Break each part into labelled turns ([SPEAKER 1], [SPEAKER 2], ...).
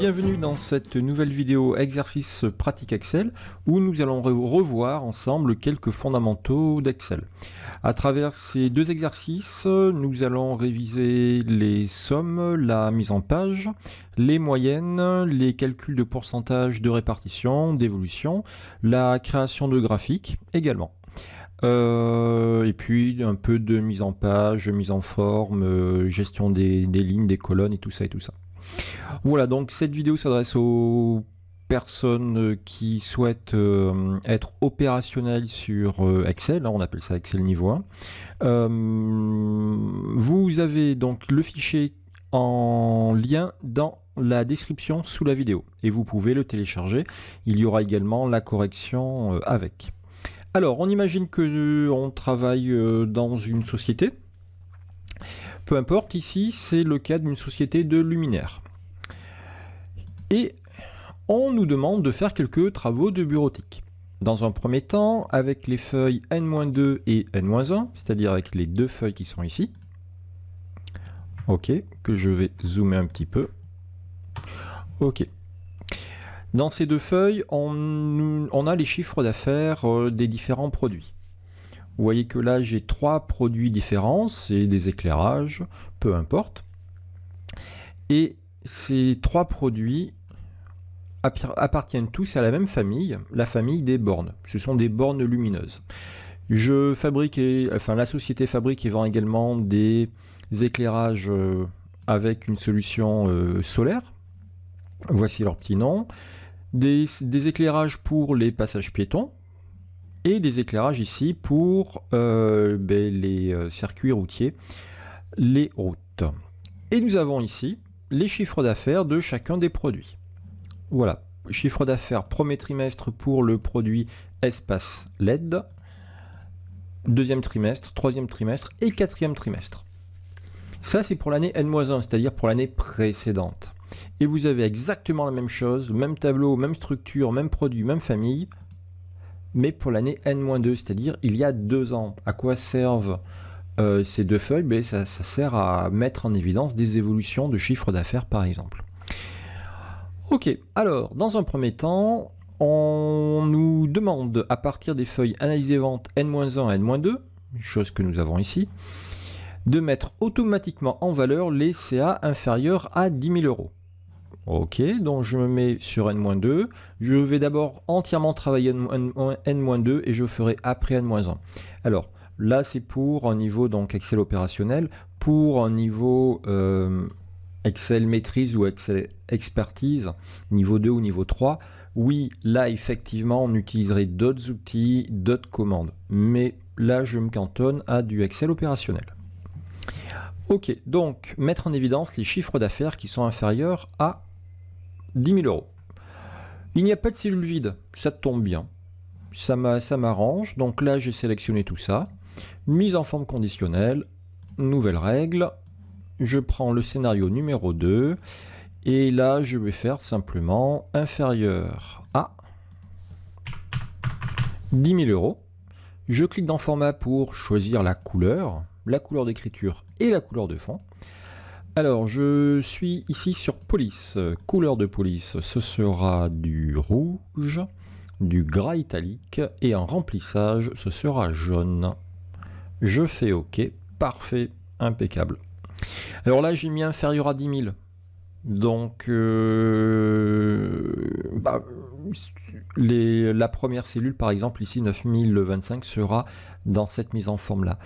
[SPEAKER 1] Bienvenue dans cette nouvelle vidéo exercice pratique Excel où nous allons revoir ensemble quelques fondamentaux d'Excel. À travers ces deux exercices, nous allons réviser les sommes, la mise en page, les moyennes, les calculs de pourcentage de répartition, d'évolution, la création de graphiques également. Et puis un peu de mise en page, mise en forme, gestion des lignes, des colonnes et tout ça et tout ça. Voilà, donc cette vidéo s'adresse aux personnes qui souhaitent être opérationnelles sur Excel, hein, on appelle ça Excel niveau 1. Vous avez donc le fichier en lien dans la description sous la vidéo et vous pouvez le télécharger. Il y aura également la correction avec. Alors, on imagine que on travaille dans une société. Peu importe, ici, c'est le cas d'une société de luminaires. Et on nous demande de faire quelques travaux de bureautique. Dans un premier temps, avec les feuilles N-2 et N-1, c'est-à-dire avec les deux feuilles qui sont ici. Ok, que je vais zoomer un petit peu. Ok. Dans ces deux feuilles, on a les chiffres d'affaires des différents produits. Vous voyez que là, j'ai 3 produits différents, c'est des éclairages, peu importe. Et ces 3 produits appartiennent tous à la même famille, la famille des bornes. Ce sont des bornes lumineuses. La société fabrique et vend également des éclairages avec une solution solaire. Voici leur petit nom. Des éclairages pour les passages piétons. Et des éclairages ici pour les circuits routiers, les routes. Et nous avons ici les chiffres d'affaires de chacun des produits. Voilà, chiffre d'affaires premier trimestre pour le produit espace LED, deuxième trimestre, troisième trimestre et quatrième trimestre. Ça c'est pour l'année N-1, c'est-à-dire pour l'année précédente. Et vous avez exactement la même chose, même tableau, même structure, même produit, même famille, mais pour l'année N-2, c'est-à-dire il y a 2 ans. À quoi servent ces deux feuilles? Ça sert à mettre en évidence des évolutions de chiffre d'affaires par exemple. Ok, alors dans un premier temps, on nous demande à partir des feuilles analyse vente N-1 et N-2, chose que nous avons ici, de mettre automatiquement en valeur les CA inférieurs à 10 000 euros. Ok, donc je me mets sur N-2. Je vais d'abord entièrement travailler N-2 et je ferai après N-1. Alors là, c'est pour un niveau donc Excel opérationnel. Pour un niveau Excel maîtrise ou Excel expertise, niveau 2 ou niveau 3, oui, là effectivement, on utiliserait d'autres outils, d'autres commandes. Mais là, je me cantonne à du Excel opérationnel. Ok, donc mettre en évidence les chiffres d'affaires qui sont inférieurs à 10 000 euros. Il n'y a pas de cellule vide, ça tombe bien. Ça m'arrange. Donc là, j'ai sélectionné tout ça. Mise en forme conditionnelle, nouvelle règle. Je prends le scénario numéro 2. Et là, je vais faire simplement inférieur à 10 000 euros. Je clique dans format pour choisir la couleur d'écriture et la couleur de fond. Alors, je suis ici sur police. Couleur de police, ce sera du rouge, du gras italique et en remplissage, ce sera jaune. Je fais OK. Parfait, impeccable. Alors là, j'ai mis inférieur à 10 000. Donc, la première cellule, par exemple, ici 9025, sera dans cette mise en forme-là.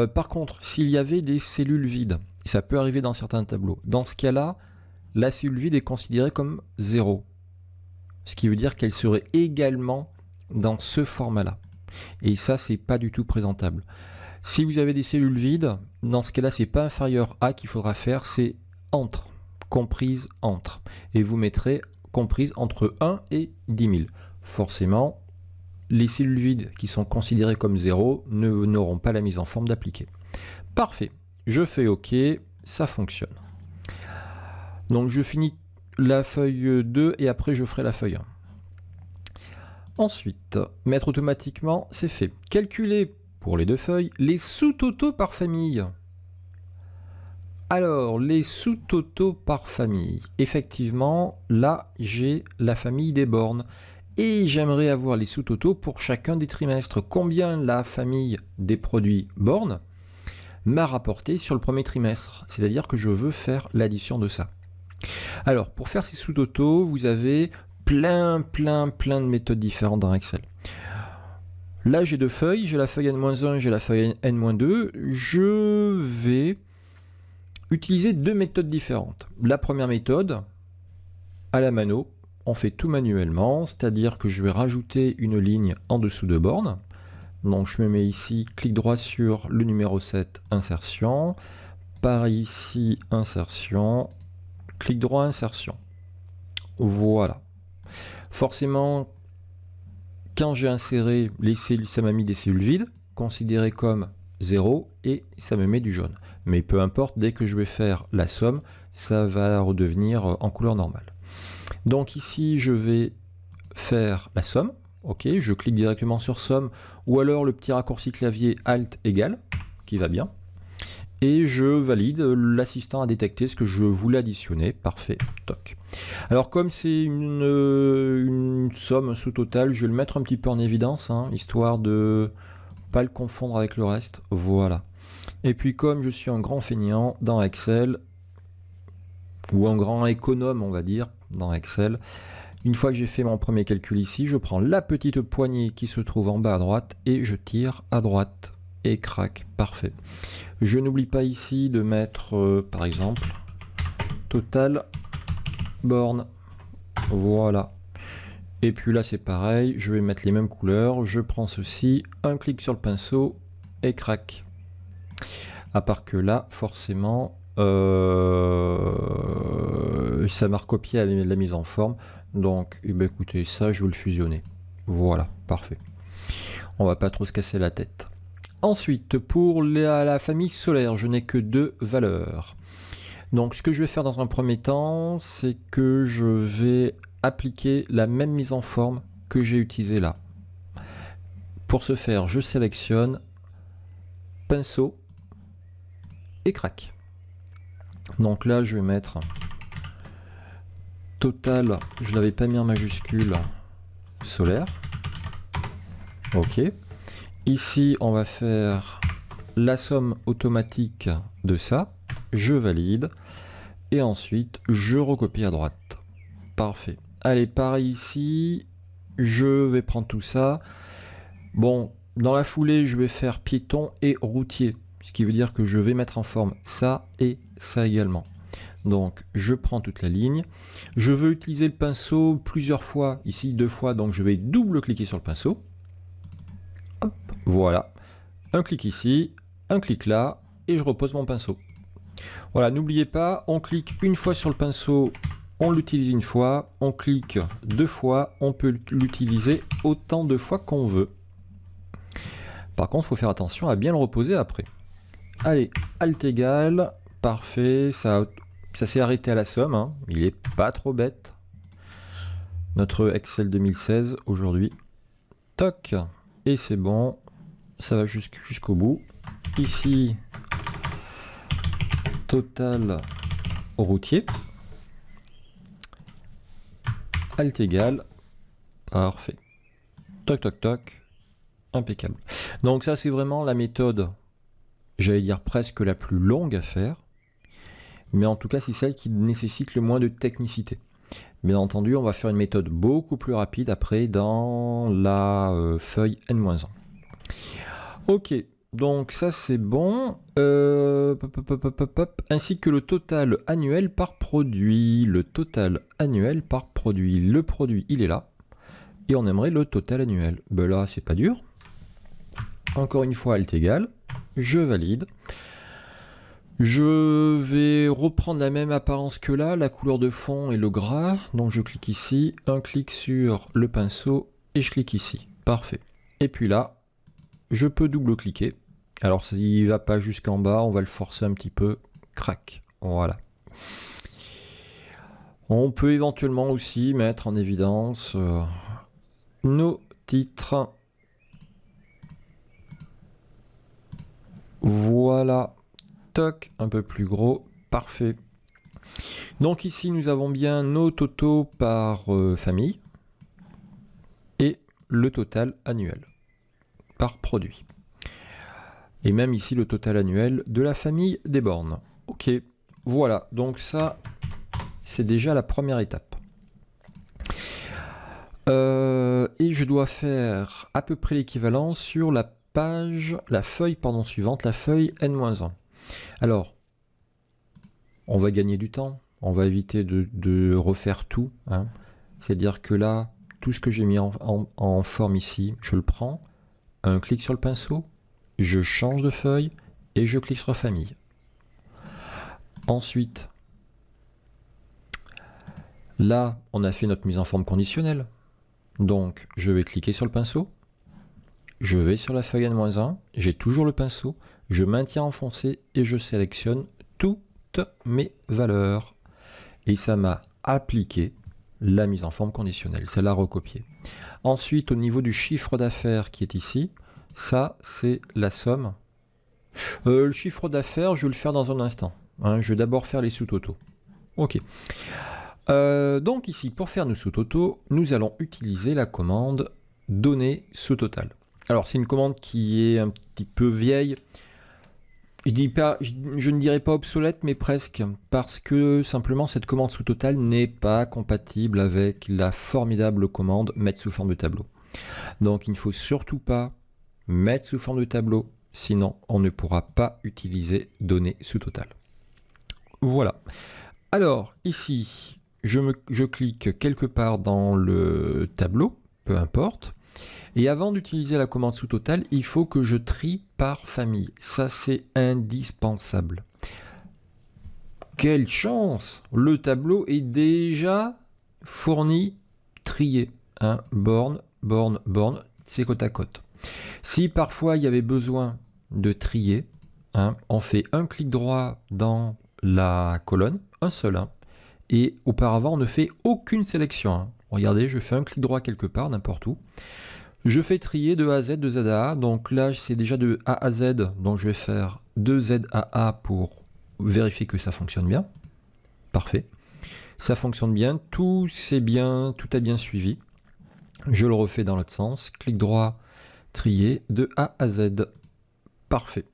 [SPEAKER 1] Par contre, s'il y avait des cellules vides, ça peut arriver dans certains tableaux. Dans ce cas-là, la cellule vide est considérée comme 0. Ce qui veut dire qu'elle serait également dans ce format-là. Et ça, c'est pas du tout présentable. Si vous avez des cellules vides, dans ce cas-là, c'est pas inférieur à qu'il faudra faire, c'est entre, comprise entre. Et vous mettrez comprise entre 1 et 10 000. Forcément, les cellules vides qui sont considérées comme 0 n'auront pas la mise en forme d'appliquer. Parfait. Je fais OK, ça fonctionne. Donc je finis la feuille 2 et après je ferai la feuille 1. Ensuite, mettre automatiquement, c'est fait. Calculer pour les deux feuilles les sous-totaux par famille. Alors, les sous-totaux par famille. Effectivement, là, j'ai la famille des bornes. Et j'aimerais avoir les sous-totaux pour chacun des trimestres. Combien la famille des produits bornes m'a rapporté sur le premier trimestre. C'est-à-dire que je veux faire l'addition de ça. Alors, pour faire ces sous-totaux, vous avez plein de méthodes différentes dans Excel. Là, j'ai deux feuilles. J'ai la feuille N-1, j'ai la feuille N-2. Je vais utiliser deux méthodes différentes. La première méthode, à la mano, on fait tout manuellement, c'est-à-dire que je vais rajouter une ligne en dessous de borne. Donc je me mets ici, clic droit sur le numéro 7, insertion. Pareil ici, insertion. Clic droit, insertion. Voilà. Forcément, quand j'ai inséré les cellules, ça m'a mis des cellules vides, considérées comme 0, et ça me met du jaune. Mais peu importe, dès que je vais faire la somme, ça va redevenir en couleur normale. Donc ici, je vais faire la somme. Ok, je clique directement sur somme, ou alors le petit raccourci clavier Alt égal, qui va bien. Et je valide, l'assistant a détecté ce que je voulais additionner. Parfait, toc. Alors comme c'est une somme, un sous-total, je vais le mettre un petit peu en évidence, hein, histoire de pas le confondre avec le reste. Voilà. Et puis comme je suis un grand feignant dans Excel, ou un grand économe on va dire, dans Excel, une fois que j'ai fait mon premier calcul ici, je prends la petite poignée qui se trouve en bas à droite et je tire à droite. Et crac, parfait. Je n'oublie pas ici de mettre, par exemple, total borne. Voilà. Et puis là, c'est pareil, je vais mettre les mêmes couleurs. Je prends ceci, un clic sur le pinceau et crac. À part que là, forcément, ça m'a recopié la mise en forme. Donc, eh ben, écoutez, ça, je vais le fusionner. Voilà, parfait. On va pas trop se casser la tête. Ensuite, pour la famille solaire, je n'ai que deux valeurs. Donc, ce que je vais faire dans un premier temps, c'est que je vais appliquer la même mise en forme que j'ai utilisée là. Pour ce faire, je sélectionne pinceau et crac. Donc là, je vais mettre total, je ne l'avais pas mis en majuscule, solaire. Ok. Ici, on va faire la somme automatique de ça. Je valide. Et ensuite, je recopie à droite. Parfait. Allez, pareil ici. Je vais prendre tout ça. Bon, dans la foulée, je vais faire piéton et routier. Ce qui veut dire que je vais mettre en forme ça et ça également. Donc, je prends toute la ligne. Je veux utiliser le pinceau plusieurs fois. Ici, deux fois. Donc, je vais double-cliquer sur le pinceau. Hop, voilà, un clic ici, un clic là, et je repose mon pinceau. Voilà, n'oubliez pas, on clique une fois sur le pinceau, on l'utilise une fois, on clique deux fois, on peut l'utiliser autant de fois qu'on veut. Par contre, il faut faire attention à bien le reposer après. Allez, Alt égal, parfait, ça s'est arrêté à la somme, hein. Il est pas trop bête. Notre Excel 2016 aujourd'hui. Toc. Et c'est bon, ça va jusqu'au bout. Ici, total routier. Alt égal. Parfait. Toc, toc, toc. Impeccable. Donc ça, c'est vraiment la méthode, j'allais dire presque la plus longue à faire. Mais en tout cas, c'est celle qui nécessite le moins de technicité. Bien entendu, on va faire une méthode beaucoup plus rapide après dans la feuille N-1. Ok, donc ça c'est bon. Ainsi que le total annuel par produit. Le total annuel par produit. Le produit, il est là. Et on aimerait le total annuel. Ben là, c'est pas dur. Encore une fois, Alt égal. Je valide. Je vais reprendre la même apparence que là, la couleur de fond et le gras. Donc je clique ici, un clic sur le pinceau et je clique ici. Parfait. Et puis là, je peux double-cliquer. Alors s'il ne va pas jusqu'en bas, on va le forcer un petit peu. Crac. Voilà. On peut éventuellement aussi mettre en évidence nos titres. Voilà. Toc, un peu plus gros. parfait. Donc ici, nous avons bien nos totaux par famille et le total annuel par produit. Et même ici, le total annuel de la famille des bornes. Ok, voilà. Donc ça, c'est déjà la première étape. Et je dois faire à peu près l'équivalent sur la feuille suivante, la feuille N-1. Alors, on va gagner du temps, on va éviter de refaire tout. Hein. C'est-à-dire que là, tout ce que j'ai mis en forme ici, je le prends, un clic sur le pinceau, je change de feuille et je clique sur famille. Ensuite, là, on a fait notre mise en forme conditionnelle. Donc, je vais cliquer sur le pinceau, je vais sur la feuille N-1, j'ai toujours le pinceau, je maintiens enfoncé et je sélectionne toutes mes valeurs. Et ça m'a appliqué la mise en forme conditionnelle, ça l'a recopié. Ensuite, au niveau du chiffre d'affaires qui est ici, ça, c'est la somme. Le chiffre d'affaires, je vais le faire dans un instant. Hein, je vais d'abord faire les sous-totaux. Ok. Donc ici, pour faire nos sous-totaux, nous allons utiliser la commande données sous-total. Alors, c'est une commande qui est un petit peu vieille. Je ne dirais pas obsolète, mais presque, parce que simplement cette commande sous-total n'est pas compatible avec la formidable commande mettre sous forme de tableau. Donc il ne faut surtout pas mettre sous forme de tableau, sinon on ne pourra pas utiliser données sous-total. Voilà. Alors ici, je clique quelque part dans le tableau, peu importe. Et avant d'utiliser la commande sous-total, il faut que je trie par famille. Ça, c'est indispensable. Quelle chance! Le tableau est déjà fourni, trié. Hein, borne, borne, borne, c'est côte à côte. Si parfois il y avait besoin de trier, hein, on fait un clic droit dans la colonne, un seul. Hein, et auparavant, on ne fait aucune sélection. Hein. Regardez, je fais un clic droit quelque part, n'importe où. Je fais trier de A à Z, de Z à A. Donc là, c'est déjà de A à Z. Donc je vais faire de Z à A pour vérifier que ça fonctionne bien. Parfait. Ça fonctionne bien. Tout a bien suivi. Je le refais dans l'autre sens. Clic droit, trier de A à Z. Parfait.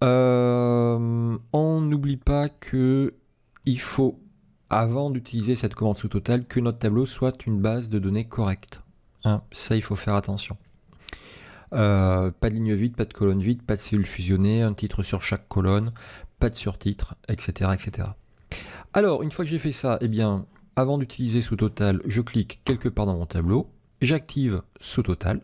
[SPEAKER 1] On n'oublie pas que il faut, avant d'utiliser cette commande sous-total, que notre tableau soit une base de données correcte. Hein, ça, il faut faire attention. Pas de ligne vide, pas de colonne vide, pas de cellule fusionnée, un titre sur chaque colonne, pas de surtitre, etc., etc. Alors, une fois que j'ai fait ça, eh bien, avant d'utiliser sous-total, je clique quelque part dans mon tableau, j'active sous-total,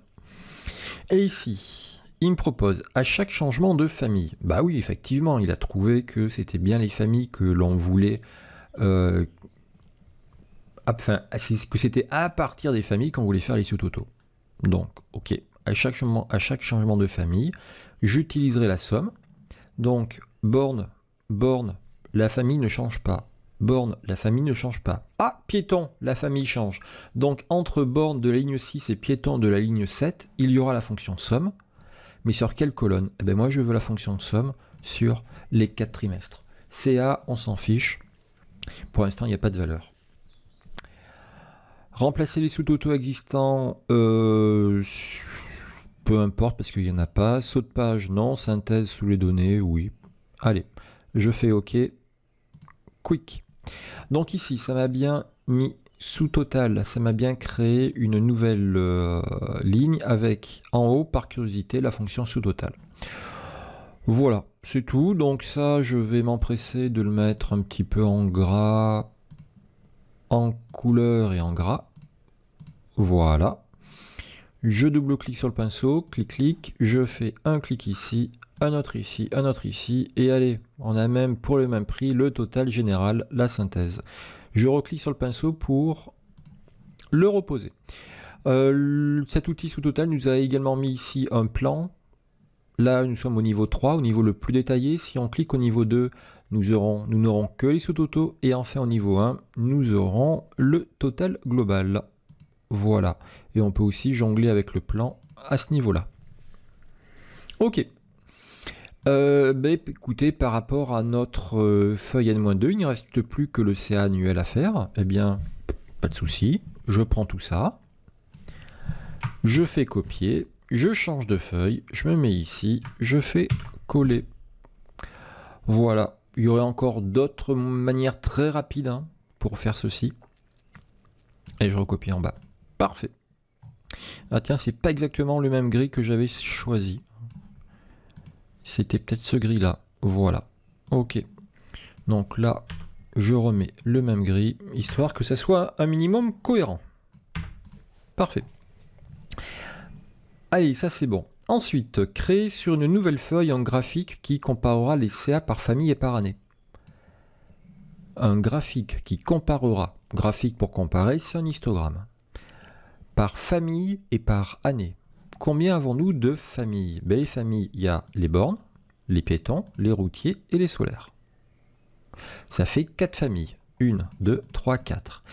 [SPEAKER 1] et ici, il me propose à chaque changement de famille. Bah oui, effectivement, il a trouvé que c'était bien les familles que l'on voulait... que c'était à partir des familles qu'on voulait faire les sous-totaux. Donc, ok, à chaque changement de famille, j'utiliserai la somme. Donc, borne, borne, la famille ne change pas. Borne, la famille ne change pas. Ah, piéton, la famille change. Donc, entre borne de la ligne 6 et piéton de la ligne 7, il y aura la fonction somme. Mais sur quelle colonne? Eh bien, moi, je veux la fonction somme sur les 4 trimestres. CA, on s'en fiche. Pour l'instant, il n'y a pas de valeur. Remplacer les sous-totaux existants, peu importe parce qu'il n'y en a pas. Saut de page, non. Synthèse sous les données, oui. Allez, je fais OK. Quick. Donc ici, ça m'a bien mis sous total. Ça m'a bien créé une nouvelle ligne avec en haut, par curiosité, la fonction sous total. Voilà, c'est tout. Donc ça, je vais m'empresser de le mettre un petit peu en gras, en couleur et en gras. Voilà. Je double-clique sur le pinceau, clic-clic, je fais un clic ici, un autre ici, un autre ici, et allez, on a même pour le même prix le total général, la synthèse. Je reclique sur le pinceau pour le reposer. Cet outil sous total nous a également mis ici un plan. Là, nous sommes au niveau 3, au niveau le plus détaillé. Si on clique au niveau 2, nous n'aurons que les sous-totaux. Et enfin, au niveau 1, nous aurons le total global. Voilà. Et on peut aussi jongler avec le plan à ce niveau-là. Ok. Écoutez, par rapport à notre feuille N-2, il ne reste plus que le CA annuel à faire. Eh bien, pas de souci. Je prends tout ça. Je fais copier. Je change de feuille. Je me mets ici. Je fais coller. Voilà. Il y aurait encore d'autres manières très rapides pour faire ceci. Et je recopie en bas. Parfait. Ah tiens, c'est pas exactement le même gris que j'avais choisi. C'était peut-être ce gris là. Voilà. Ok. Donc là, je remets le même gris, histoire que ça soit un minimum cohérent. Parfait. Allez, ça c'est bon. Ensuite, créer sur une nouvelle feuille un graphique qui comparera les CA par famille et par année. Un graphique qui comparera, graphique pour comparer, c'est un histogramme, par famille et par année. Combien avons-nous de familles? Les familles, il y a les bornes, les piétons, les routiers et les solaires. Ça fait 4 familles. 1, 2, 3, 4.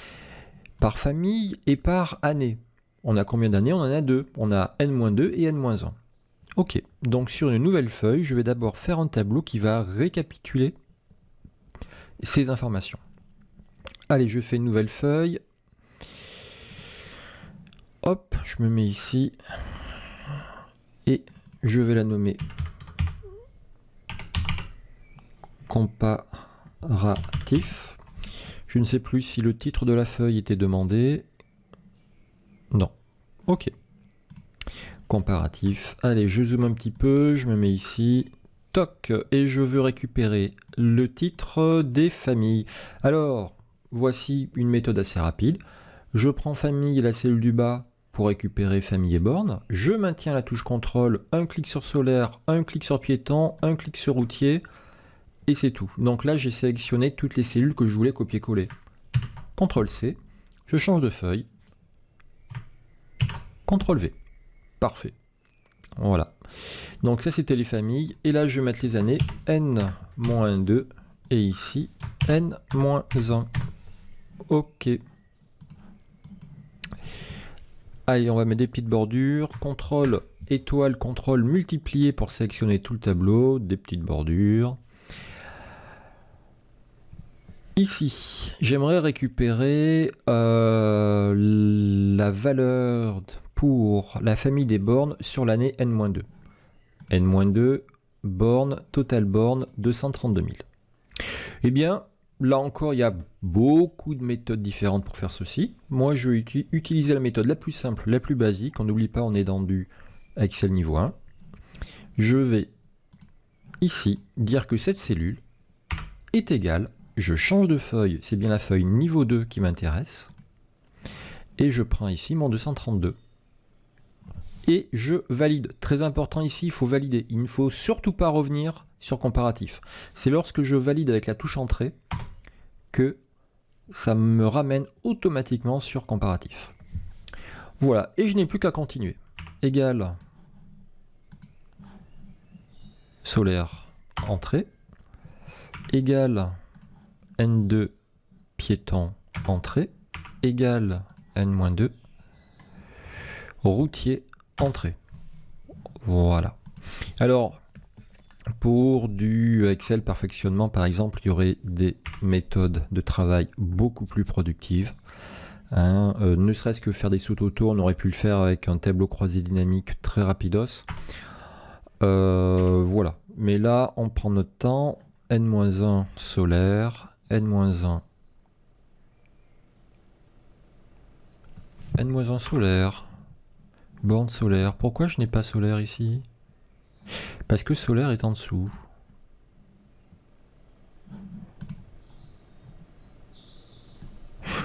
[SPEAKER 1] Par famille et par année. On a combien d'années? On en a 2. On a N-2 et N-1. Ok, donc sur une nouvelle feuille, je vais d'abord faire un tableau qui va récapituler ces informations. Allez, je fais une nouvelle feuille. Hop, je me mets ici. Et je vais la nommer comparatif. Je ne sais plus si le titre de la feuille était demandé. Non. Ok. Comparatif. Allez, je zoome un petit peu. Je me mets ici. Toc. Et je veux récupérer le titre des familles. Alors, voici une méthode assez rapide. Je prends famille et la cellule du bas pour récupérer famille et borne. Je maintiens la touche contrôle, un clic sur solaire, un clic sur piéton, un clic sur routier, et c'est tout. Donc là, j'ai sélectionné toutes les cellules que je voulais copier-coller. CTRL C, je change de feuille, CTRL V. Parfait. Voilà. Donc ça, c'était les familles. Et là, je vais mettre les années N-2 et ici N-1. Ok. Allez, on va mettre des petites bordures. CTRL étoile, CTRL multiplier pour sélectionner tout le tableau. Des petites bordures. Ici, j'aimerais récupérer la valeur pour la famille des bornes sur l'année N-2. N-2, borne, total borne, 232 000. Eh bien, là encore, il y a beaucoup de méthodes différentes pour faire ceci. Moi, je vais utiliser la méthode la plus simple, la plus basique. On n'oublie pas, on est dans du Excel niveau 1. Je vais ici dire que cette cellule est égale. Je change de feuille, c'est bien la feuille niveau 2 qui m'intéresse. Et je prends ici mon 232. Et je valide. Très important ici, il faut valider. Il ne faut surtout pas revenir sur comparatif. C'est lorsque je valide avec la touche entrée que ça me ramène automatiquement sur comparatif. Voilà, et je n'ai plus qu'à continuer. Égal solaire entrée, égal N2 piéton entrée, égal N-2 routier entrée. Voilà. Alors, pour du Excel perfectionnement, par exemple, il y aurait des méthodes de travail beaucoup plus productives. Ne serait-ce que faire des sauts-autour, on aurait pu le faire avec un tableau croisé dynamique très rapidos. Voilà. Mais là, on prend notre temps. N-1 solaire, N-1 solaire, borne solaire. Pourquoi je n'ai pas solaire ici? Parce que solaire est en dessous.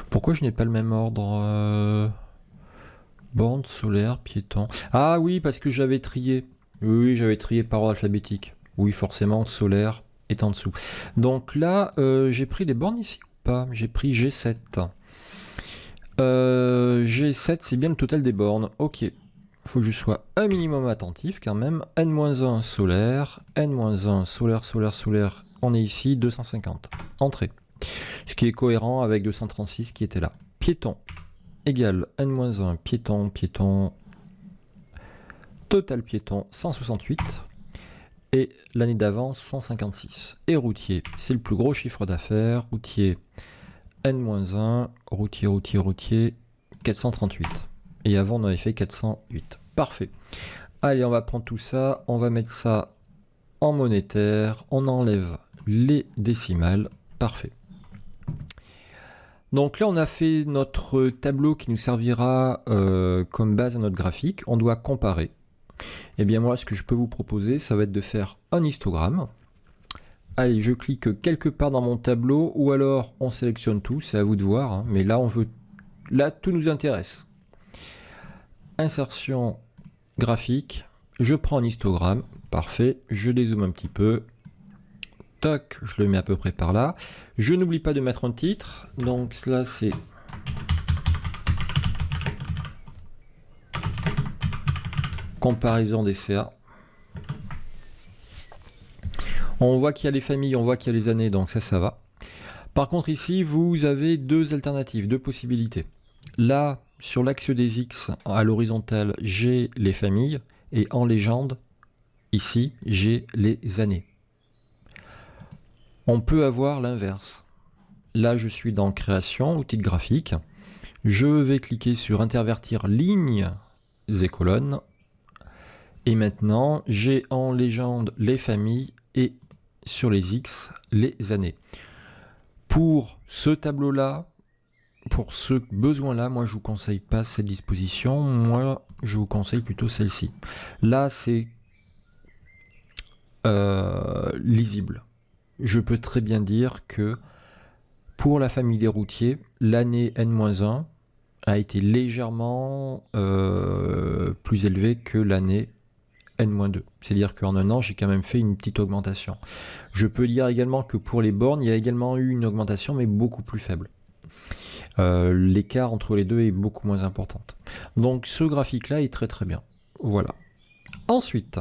[SPEAKER 1] Pourquoi je n'ai pas le même ordre? Borne solaire, piéton. Ah oui, parce que j'avais trié. Oui, j'avais trié par ordre alphabétique. Oui, forcément, solaire est en dessous. Donc là, j'ai pris les bornes ici ou pas? J'ai pris G7. G7, c'est bien le total des bornes. Ok. Il faut que je sois un minimum attentif quand même. N-1 solaire, N-1 solaire, solaire, solaire. On est ici, 250. Entrée. Ce qui est cohérent avec 236 qui était là. Piéton égale N-1 piéton, piéton. Total piéton, 168. et l'année d'avant 156. Et routier, c'est le plus gros chiffre d'affaires. Routier N-1, routier 438. Et avant on avait fait 408. Parfait. Allez, on va prendre tout ça, on va mettre ça en monétaire, on enlève les décimales. Parfait. Donc là, on a fait notre tableau qui nous servira comme base à notre graphique. On doit comparer. Eh bien moi, ce que je peux vous proposer, ça va être de faire un histogramme. Allez, je clique quelque part dans mon tableau, ou alors on sélectionne tout, c'est à vous de voir, hein. Mais là, là, tout nous intéresse. Insertion graphique, je prends un histogramme, parfait, je dézoome un petit peu. Toc, je le mets à peu près par là. Je n'oublie pas de mettre un titre, donc cela c'est... comparaison des CA. On voit qu'il y a les familles, on voit qu'il y a les années, donc ça va. Par contre ici, vous avez deux alternatives, deux possibilités. Là, sur l'axe des X, à l'horizontale, j'ai les familles, et en légende, ici, j'ai les années. On peut avoir l'inverse. Là, je suis dans création, outil de graphique. Je vais cliquer sur intervertir lignes et colonnes. Et maintenant, j'ai en légende les familles et sur les X, les années. Pour ce tableau-là, pour ce besoin-là, moi, je vous conseille pas cette disposition. Moi, je vous conseille plutôt celle-ci. Là, c'est lisible. Je peux très bien dire que pour la famille des routiers, l'année N-1 a été légèrement plus élevée que l'année N-2. C'est-à-dire qu'en un an, j'ai quand même fait une petite augmentation. Je peux dire également que pour les bornes, il y a également eu une augmentation, mais beaucoup plus faible. L'écart entre les deux est beaucoup moins important. Donc ce graphique-là est très très bien. Voilà. Ensuite,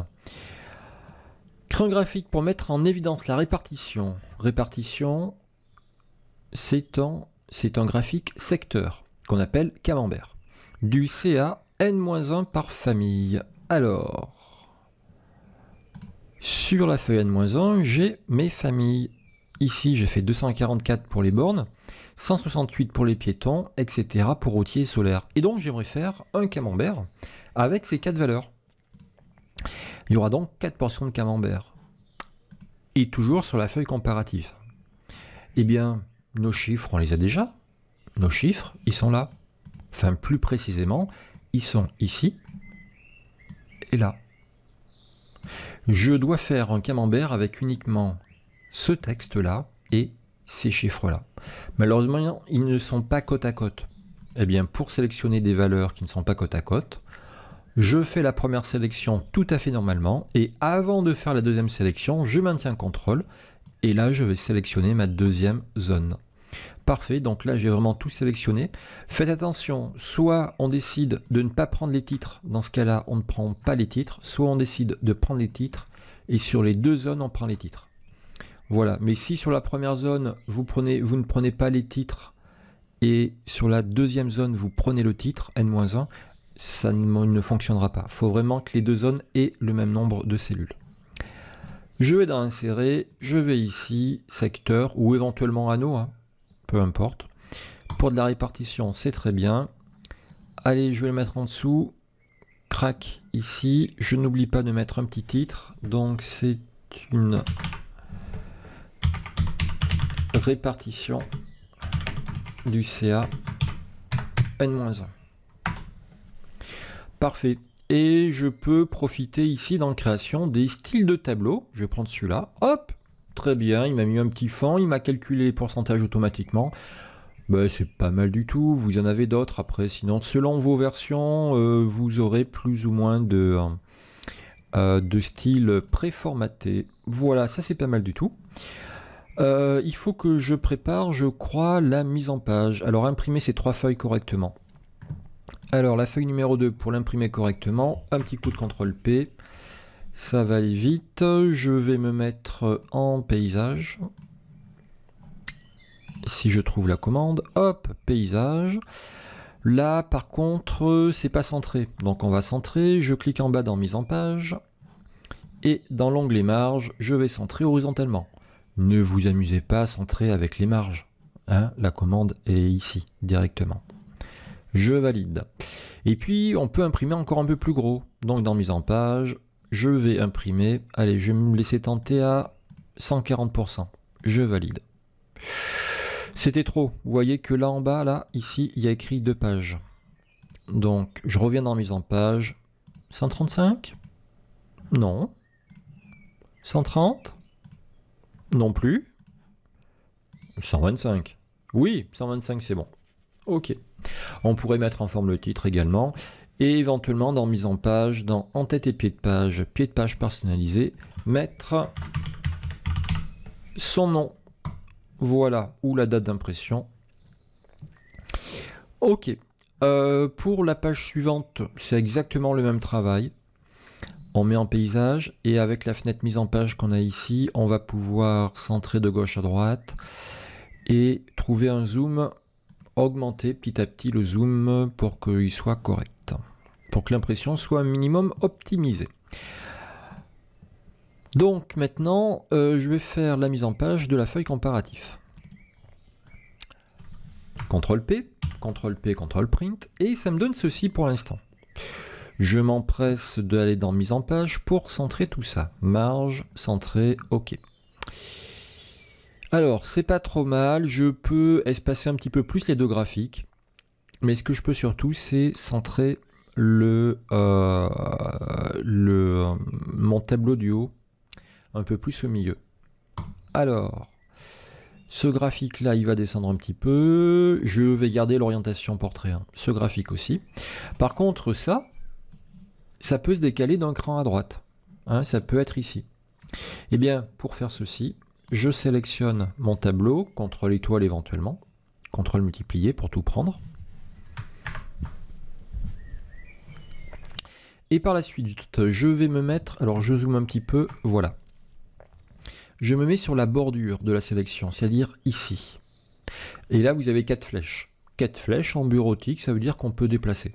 [SPEAKER 1] créer un graphique pour mettre en évidence la répartition. Répartition, c'est un graphique secteur qu'on appelle camembert. Du CA N-1 par famille. Alors, sur la feuille N-1, j'ai mes familles. Ici, j'ai fait 244 pour les bornes, 168 pour les piétons, etc. pour routiers et solaires. Et donc, j'aimerais faire un camembert avec ces 4 valeurs. Il y aura donc 4 portions de camembert. Et toujours sur la feuille comparative. Eh bien, nos chiffres, on les a déjà. Nos chiffres, ils sont là. Enfin, plus précisément, ils sont ici et là. Je dois faire un camembert avec uniquement ce texte-là et ces chiffres-là. Malheureusement, ils ne sont pas côte à côte. Eh bien, pour sélectionner des valeurs qui ne sont pas côte à côte, je fais la première sélection tout à fait normalement et avant de faire la deuxième sélection, je maintiens CTRL et là, je vais sélectionner ma deuxième zone. Parfait, donc là, j'ai vraiment tout sélectionné. Faites attention, soit on décide de ne pas prendre les titres, dans ce cas-là, on ne prend pas les titres, soit on décide de prendre les titres et sur les deux zones, on prend les titres. Voilà, mais si sur la première zone, vous ne prenez pas les titres et sur la deuxième zone, vous prenez le titre, N-1, ça ne fonctionnera pas. Il faut vraiment que les deux zones aient le même nombre de cellules. Je vais dans insérer, je vais ici, secteur ou éventuellement anneau, hein, peu importe. Pour de la répartition, c'est très bien. Allez, je vais le mettre en dessous. Crac ici. Je n'oublie pas de mettre un petit titre. Donc c'est une répartition du CA N-1. Parfait. Et je peux profiter ici dans la création des styles de tableau. Je vais prendre celui-là. Hop, très bien. Il m'a mis un petit fond. Il m'a calculé les pourcentages automatiquement. Ben, c'est pas mal du tout. Vous en avez d'autres après. Sinon, selon vos versions, vous aurez plus ou moins de styles préformatés. Voilà, ça c'est pas mal du tout. Il faut que je prépare, je crois, la mise en page. Alors, imprimer ces 3 feuilles correctement. Alors, la feuille numéro 2, pour l'imprimer correctement, un petit coup de CTRL-P. Ça va aller vite. Je vais me mettre en paysage. Si je trouve la commande, hop, paysage. Là, par contre, c'est pas centré. Donc, on va centrer. Je clique en bas dans mise en page. Et dans l'onglet marge, je vais centrer horizontalement. Ne vous amusez pas à centrer avec les marges. Hein, la commande est ici, directement. Je valide. Et puis, on peut imprimer encore un peu plus gros. Donc, dans mise en page, je vais imprimer. Allez, je vais me laisser tenter à 140%. Je valide. C'était trop. Vous voyez que là en bas, là, ici, il y a écrit 2 pages. Donc, je reviens dans mise en page. 135? Non. 130? Non plus. 125? Oui, 125 c'est bon. Ok. On pourrait mettre en forme le titre également. Et éventuellement dans mise en page, dans en-tête et pied de page personnalisé, mettre son nom. Voilà, ou la date d'impression. Ok. Pour la page suivante, c'est exactement le même travail. On met en paysage et avec la fenêtre mise en page qu'on a ici, on va pouvoir centrer de gauche à droite et trouver un zoom, augmenter petit à petit le zoom pour qu'il soit correct, pour que l'impression soit un minimum optimisée. Donc maintenant, je vais faire la mise en page de la feuille comparatif. CTRL-P, CTRL-P, CTRL-Print, et ça me donne ceci pour l'instant. Je m'empresse d'aller dans mise en page pour centrer tout ça. Marge, centrer, OK. Alors, c'est pas trop mal, je peux espacer un petit peu plus les deux graphiques, mais ce que je peux surtout, c'est centrer mon tableau du haut un peu plus au milieu. Alors, ce graphique-là, il va descendre un petit peu. Je vais garder l'orientation portrait, hein. Ce graphique aussi. Par contre, ça peut se décaler d'un cran à droite. Hein, ça peut être ici. Eh bien, pour faire ceci, je sélectionne mon tableau, CTRL étoile éventuellement, CTRL multiplier pour tout prendre. Et par la suite, je vais me mettre, alors je zoome un petit peu, voilà. Je me mets sur la bordure de la sélection, c'est-à-dire ici. Et là, vous avez 4 flèches. 4 flèches en bureautique, ça veut dire qu'on peut déplacer.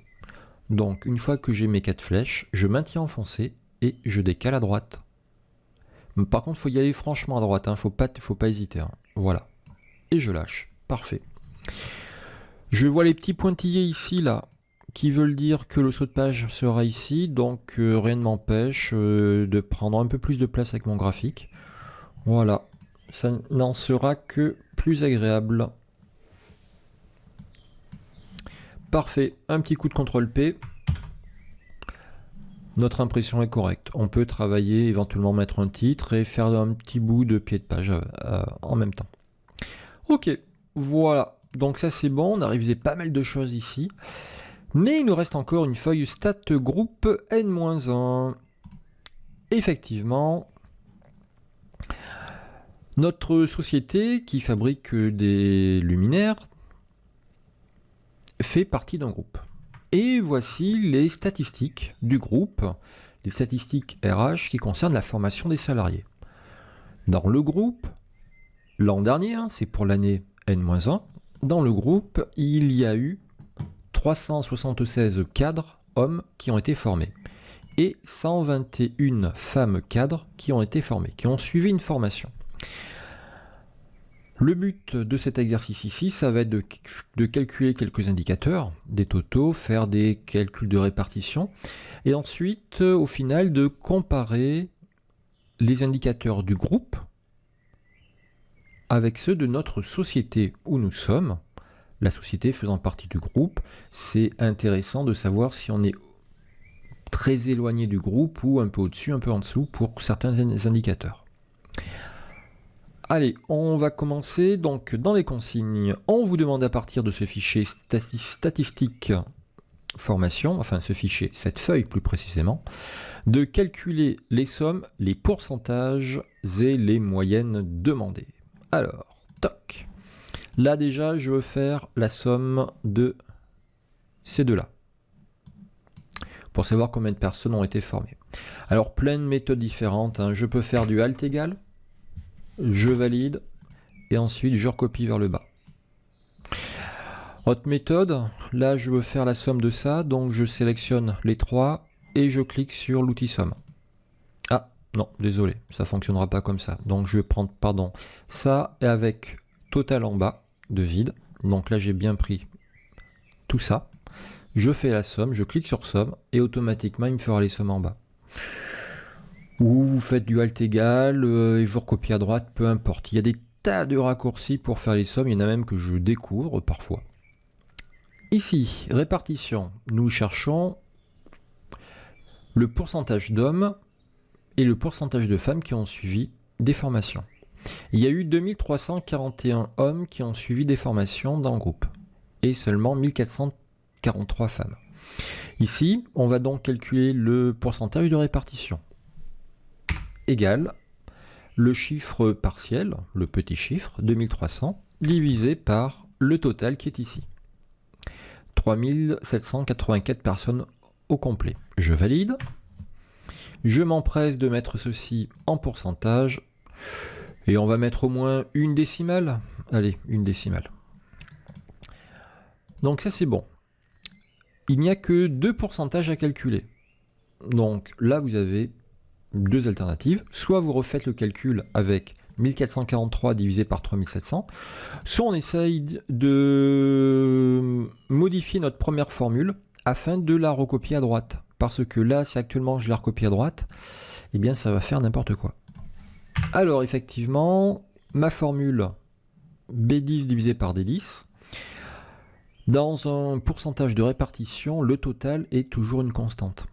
[SPEAKER 1] Donc, une fois que j'ai mes 4 flèches, je maintiens enfoncé et je décale à droite. Par contre, il faut y aller franchement à droite, hein. Faut pas hésiter. Hein. Voilà. Et je lâche. Parfait. Je vois les petits pointillés ici, là, qui veulent dire que le saut de page sera ici. Donc, rien ne m'empêche de prendre un peu plus de place avec mon graphique. Voilà, ça n'en sera que plus agréable. Parfait, un petit coup de CTRL-P. Notre impression est correcte. On peut travailler, éventuellement mettre un titre et faire un petit bout de pied de page en même temps. Ok, voilà. Donc ça c'est bon, on a révisé pas mal de choses ici. Mais il nous reste encore une feuille stat groupe N-1. Effectivement... Notre société qui fabrique des luminaires fait partie d'un groupe. Et voici les statistiques du groupe, les statistiques RH qui concernent la formation des salariés. Dans le groupe, l'an dernier, hein, c'est pour l'année N-1, dans le groupe, il y a eu 376 cadres hommes qui ont été formés et 121 femmes cadres qui ont été formées, qui ont suivi une formation. Le but de cet exercice ici, ça va être de calculer quelques indicateurs, des totaux, faire des calculs de répartition, et ensuite, au final, de comparer les indicateurs du groupe avec ceux de notre société où nous sommes, la société faisant partie du groupe. C'est intéressant de savoir si on est très éloigné du groupe ou un peu au-dessus, un peu en dessous pour certains indicateurs. Allez, on va commencer. Donc, dans les consignes, on vous demande à partir de ce fichier statistique formation, enfin ce fichier, cette feuille plus précisément, de calculer les sommes, les pourcentages et les moyennes demandées. Alors, toc. Là déjà, je veux faire la somme de ces deux-là, pour savoir combien de personnes ont été formées. Alors, plein de méthodes différentes, hein. Je peux faire du alt égal, je valide, et ensuite je recopie vers le bas. Autre méthode, là je veux faire la somme de ça, donc je sélectionne les trois et je clique sur l'outil somme. Ah, Non, désolé, ça fonctionnera pas comme ça. Donc je vais prendre, pardon, ça et avec total en bas de vide. Donc là j'ai bien pris tout ça. Je fais la somme, je clique sur somme et automatiquement il me fera les sommes en bas. Ou vous faites du alt égal et vous recopiez à droite, peu importe. Il y a des tas de raccourcis pour faire les sommes, il y en a même que je découvre parfois. Ici, répartition, nous cherchons le pourcentage d'hommes et le pourcentage de femmes qui ont suivi des formations. Il y a eu 2341 hommes qui ont suivi des formations dans le groupe et seulement 1443 femmes. Ici, on va donc calculer le pourcentage de répartition égal le chiffre partiel, le petit chiffre, 2300, divisé par le total qui est ici. 3784 personnes au complet. Je valide. Je m'empresse de mettre ceci en pourcentage. Et on va mettre au moins une décimale. Allez, une décimale. Donc ça c'est bon. Il n'y a que 2 pourcentages à calculer. Donc là vous avez deux alternatives. Soit vous refaites le calcul avec 1443 divisé par 3700, soit on essaye de modifier notre première formule afin de la recopier à droite. Parce que là, si actuellement je la recopie à droite, eh bien ça va faire n'importe quoi. Alors effectivement, ma formule B10 divisé par D10, dans un pourcentage de répartition, le total est toujours une constante.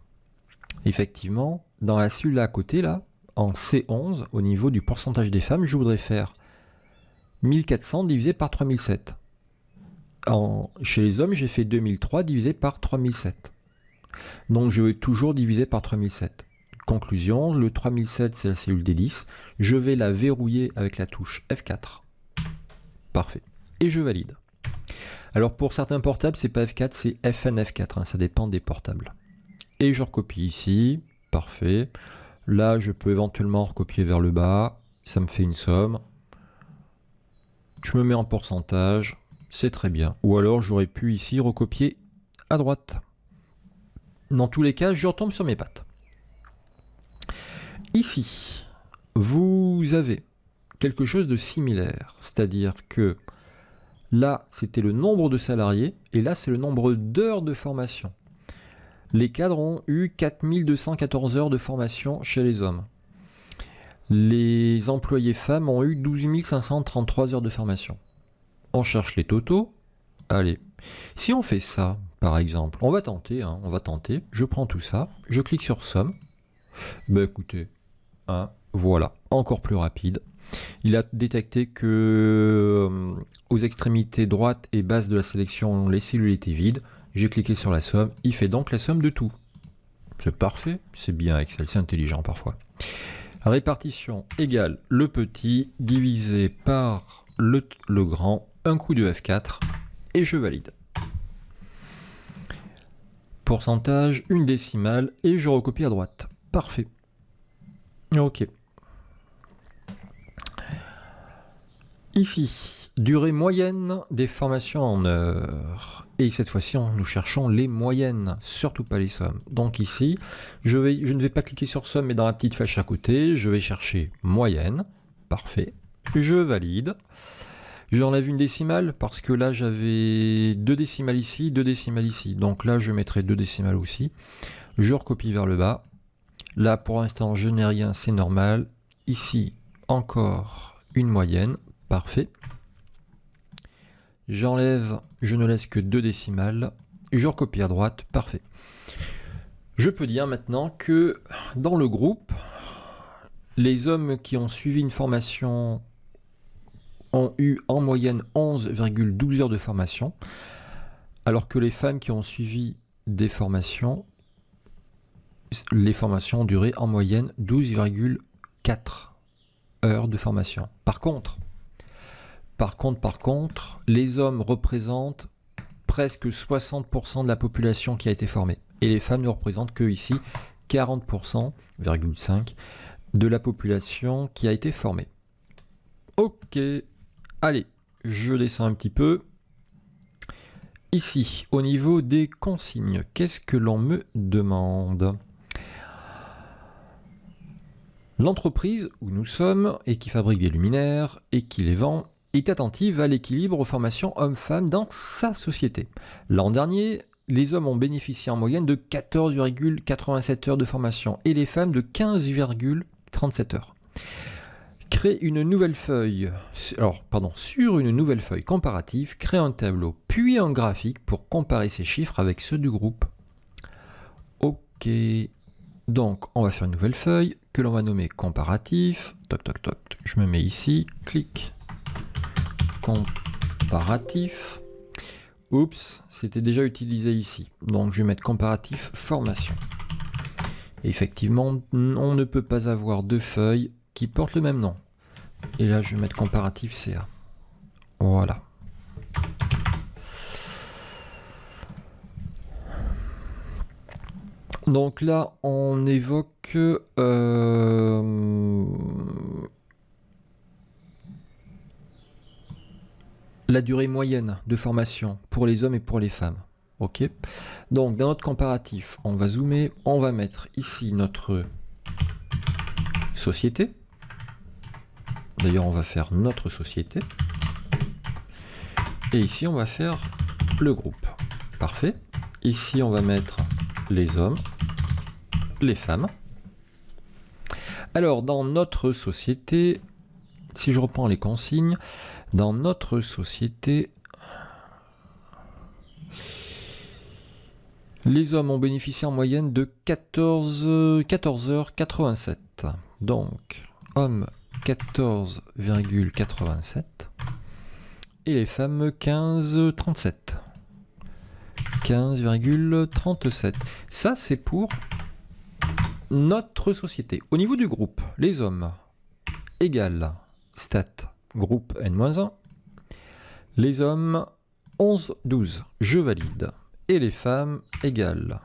[SPEAKER 1] Effectivement, dans la cellule à côté, là, en C11, au niveau du pourcentage des femmes, je voudrais faire 1400 divisé par 3007. Chez les hommes, j'ai fait 2003 divisé par 3007. Donc je vais toujours diviser par 3007. Conclusion, le 3007 c'est la cellule D10. Je vais la verrouiller avec la touche F4. Parfait. Et je valide. Alors pour certains portables, c'est pas F4, c'est FN-F4. Hein, ça dépend des portables. Et je recopie ici. Parfait. Là, je peux éventuellement recopier vers le bas. Ça me fait une somme. Je me mets en pourcentage. C'est très bien. Ou alors, j'aurais pu ici recopier à droite. Dans tous les cas, je retombe sur mes pattes. Ici, vous avez quelque chose de similaire. C'est-à-dire que là, c'était le nombre de salariés. Et là, c'est le nombre d'heures de formation. Les cadres ont eu 4214 heures de formation chez les hommes. Les employés femmes ont eu 12 533 heures de formation. On cherche les totaux. Allez, si on fait ça, par exemple, on va tenter, on va tenter. Je prends tout ça, je clique sur somme. Ben écoutez, voilà, encore plus rapide. Il a détecté que aux extrémités droite et basse de la sélection, les cellules étaient vides. J'ai cliqué sur la somme, il fait donc la somme de tout. C'est parfait, c'est bien Excel, c'est intelligent parfois. Répartition égale le petit divisé par le grand, un coup de F4 et je valide. Pourcentage, une décimale et je recopie à droite. Parfait. Ok. Ici, durée moyenne des formations en heures. Et cette fois-ci, nous cherchons les moyennes, surtout pas les sommes. Donc ici, je ne vais pas cliquer sur somme, mais dans la petite flèche à côté, je vais chercher moyenne. Parfait. Je valide. J'enlève une décimale parce que là, j'avais 2 décimales ici, 2 décimales ici. Donc là, je mettrai 2 décimales aussi. Je recopie vers le bas. Là, pour l'instant, je n'ai rien, c'est normal. Ici, encore une moyenne. Parfait. J'enlève, je ne laisse que 2 décimales. Je recopie à droite. Parfait. Je peux dire maintenant que dans le groupe, les hommes qui ont suivi une formation ont eu en moyenne 11,12 heures de formation, alors que les femmes qui ont suivi des formations, les formations ont duré en moyenne 12,4 heures de formation. Par contre, les hommes représentent presque 60% de la population qui a été formée. Et les femmes ne représentent que ici 40,5% de la population qui a été formée. Ok, allez, je descends un petit peu. Ici, au niveau des consignes, qu'est-ce que l'on me demande ? L'entreprise où nous sommes et qui fabrique des luminaires et qui les vend est attentive à l'équilibre formation hommes-femmes dans sa société. L'an dernier, les hommes ont bénéficié en moyenne de 14,87 heures de formation et les femmes de 15,37 heures. Créer une nouvelle feuille, sur une nouvelle feuille comparative, créer un tableau puis un graphique pour comparer ces chiffres avec ceux du groupe. Ok, donc on va faire une nouvelle feuille que l'on va nommer comparatif. Toc toc toc, je me mets ici, clic, comparatif. Oups, c'était déjà utilisé ici, donc je vais mettre comparatif formation. Et effectivement, on ne peut pas avoir deux feuilles qui portent le même nom. Et là, je vais mettre comparatif CA. Voilà. Donc là, on évoque la durée moyenne de formation pour les hommes et pour les femmes. Ok. Donc dans notre comparatif, on va zoomer, on va mettre ici notre société. D'ailleurs, on va faire notre société. Et ici, on va faire le groupe. Parfait. Ici, on va mettre les hommes, les femmes. Alors, dans notre société, si je reprends les consignes, dans notre société, les hommes ont bénéficié en moyenne de 14h87. Donc, hommes 14,87 et les femmes 15,37. 15,37. Ça, c'est pour notre société. Au niveau du groupe, les hommes égale stat groupe N-1. Les hommes 11,12. Je valide. Et les femmes égale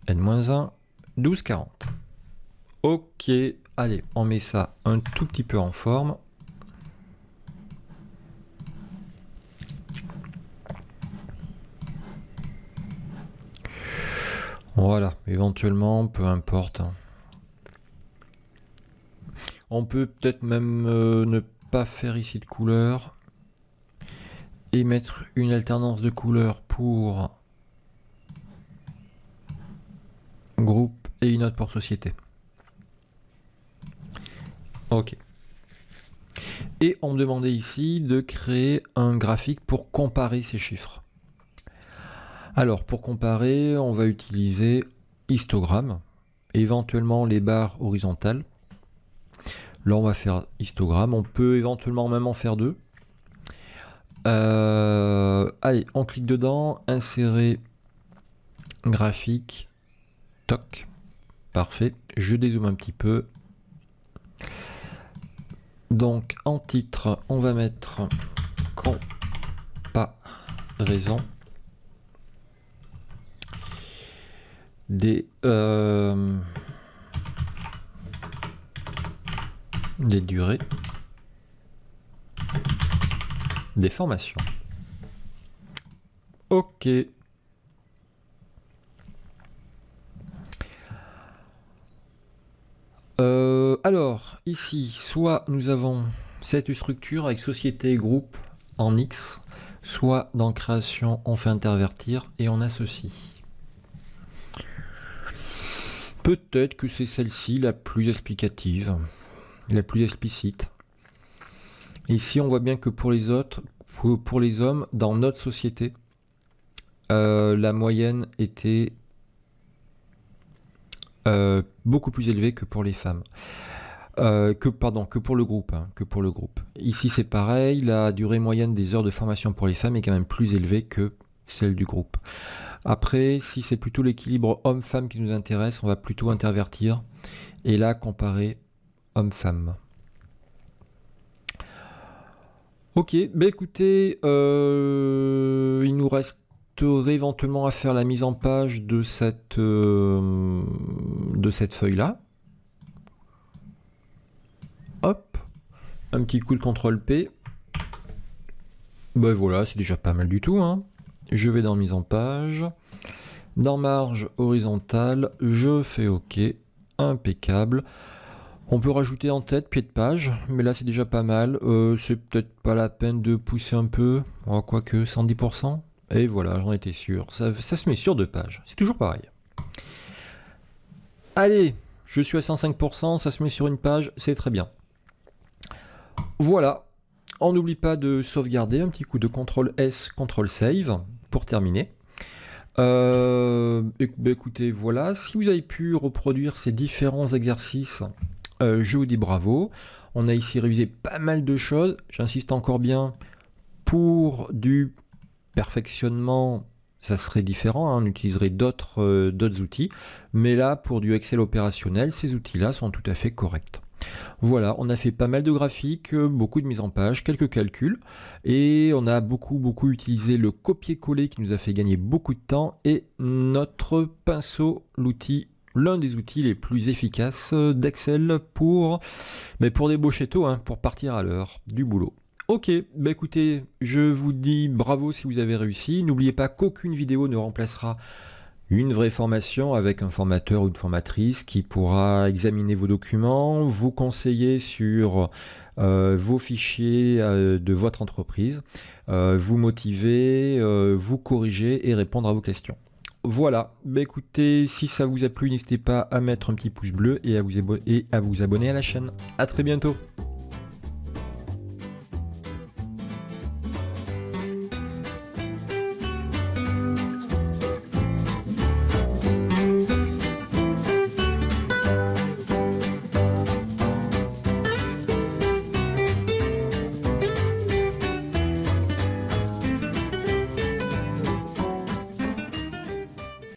[SPEAKER 1] N-1, 12,40. Ok, allez, on met ça un tout petit peu en forme. Voilà, éventuellement, peu importe. On peut peut-être même ne pas faire ici de couleur et mettre une alternance de couleurs pour groupe et une autre pour société. Ok. Et on me demandait ici de créer un graphique pour comparer ces chiffres. Alors, pour comparer, on va utiliser histogramme, éventuellement les barres horizontales. Là, on va faire histogramme. On peut éventuellement même en faire deux. Allez, on clique dedans, insérer graphique. Toc. Parfait. Je dézoome un petit peu. Donc, en titre, on va mettre comparaison des durées des formations. Ok. Alors, ici, soit nous avons cette structure avec société et groupe en X, soit dans création, on fait intervertir et on associe. Peut-être que c'est celle-ci la plus explicative, la plus explicite. Ici, on voit bien que pour les autres, pour les hommes, dans notre société, la moyenne était beaucoup plus élevée que pour les femmes. Que pour le groupe. Ici, c'est pareil, la durée moyenne des heures de formation pour les femmes est quand même plus élevée que celle du groupe. Après, si c'est plutôt l'équilibre homme-femme qui nous intéresse, on va plutôt intervertir et là comparer homme-femme. Ok, bah écoutez, il nous resterait éventuellement à faire la mise en page de cette feuille-là. Hop, un petit coup de CTRL-P. Ben voilà, c'est déjà pas mal du tout, hein. Je vais dans mise en page. Dans marge horizontale, je fais OK. Impeccable. On peut rajouter en tête, pied de page, mais là c'est déjà pas mal. C'est peut-être pas la peine de pousser un peu, quoique 110%. Et voilà, j'en étais sûr. Ça se met sur 2 pages. C'est toujours pareil. Allez, je suis à 105%, ça se met sur une page, c'est très bien. Voilà. On n'oublie pas de sauvegarder, un petit coup de CTRL S, CTRL SAVE pour terminer. Écoutez, voilà. Si vous avez pu reproduire ces différents exercices, je vous dis bravo. On a ici révisé pas mal de choses. J'insiste encore bien, pour du perfectionnement, ça serait différent, hein, on utiliserait d'autres outils. Mais là, pour du Excel opérationnel, ces outils-là sont tout à fait corrects. Voilà, on a fait pas mal de graphiques, beaucoup de mise en page, quelques calculs, et on a beaucoup utilisé le copier-coller qui nous a fait gagner beaucoup de temps, et notre pinceau, l'un des outils les plus efficaces d'Excel pour des bochettos, hein, pour partir à l'heure du boulot. Ok, écoutez, je vous dis bravo si vous avez réussi. N'oubliez pas qu'aucune vidéo ne remplacera une vraie formation avec un formateur ou une formatrice qui pourra examiner vos documents, vous conseiller sur vos fichiers de votre entreprise, vous motiver, vous corriger et répondre à vos questions. Voilà, écoutez, si ça vous a plu, n'hésitez pas à mettre un petit pouce bleu et à vous abonner à la chaîne. À très bientôt.